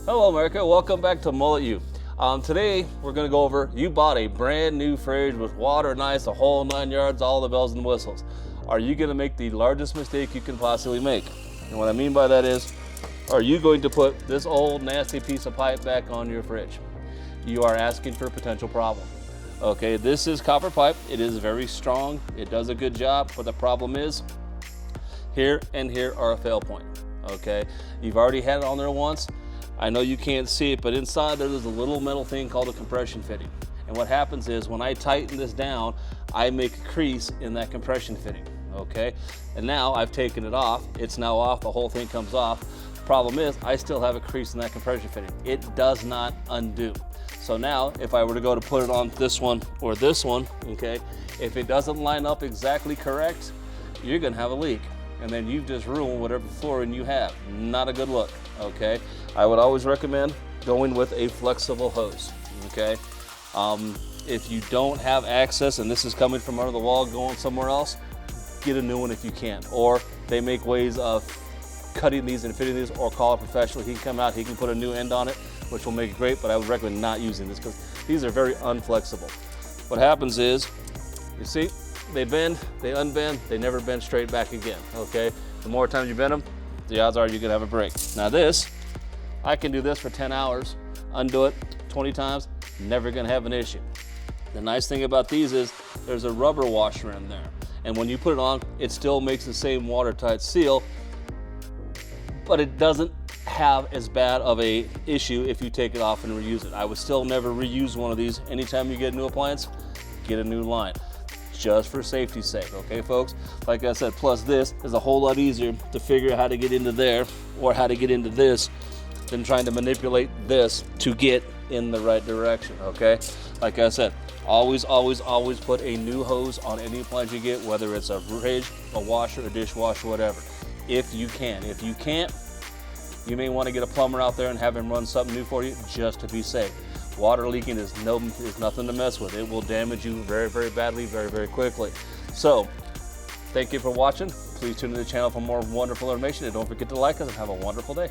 Hello America, welcome back to Mullet You. Today we're going to go over, you bought a brand new fridge with water and ice, the whole 9 yards, all the bells and whistles. Are you going to make the largest mistake you can possibly make? And what I mean by that is, are you going to put this old nasty piece of pipe back on your fridge? You are asking for a potential problem. Okay, this is copper pipe. It is very strong. It does a good job, but the problem is here and here are a fail point. Okay, you've already had it on there once. I know you can't see it, but inside there's a little metal thing called a compression fitting. And what happens is when I tighten this down, I make a crease in that compression fitting, okay? And now I've taken it off. It's now off, the whole thing comes off. Problem is, I still have a crease in that compression fitting. It does not undo. So now, if I were to go to put it on this one or this one, okay, if it doesn't line up exactly correct, you're gonna have a leak. And then you've just ruined whatever flooring you have. Not a good look, okay? I would always recommend going with a flexible hose, okay? If you don't have access and this is coming from under the wall going somewhere else, get a new one if you can. Or they make ways of cutting these and fitting these, or call a professional. He can come out, he can put a new end on it, which will make it great, but I would recommend not using this because these are very unflexible. What happens is, you see, they bend, they unbend, they never bend straight back again, okay? The more times you bend them, the odds are you're gonna have a break. Now this, I can do this for 10 hours, undo it 20 times, never gonna have an issue. The nice thing about these is there's a rubber washer in there. And when you put it on, it still makes the same watertight seal, but it doesn't have as bad of a issue if you take it off and reuse it. I would still never reuse one of these. Anytime you get a new appliance, get a new line. Just for safety's sake, okay folks? Like I said, plus this is a whole lot easier to figure out how to get into there or how to get into this than trying to manipulate this to get in the right direction, okay? Like I said, always put a new hose on any appliance you get, whether it's a fridge, a washer, a dishwasher, whatever, if you can. If you can't, you may want to get a plumber out there and have him run something new for you just to be safe. Water leaking is nothing to mess with. It will damage you very, very badly, very, very quickly. So, thank you for watching. Please tune in to the channel for more wonderful information, and don't forget to like us and have a wonderful day.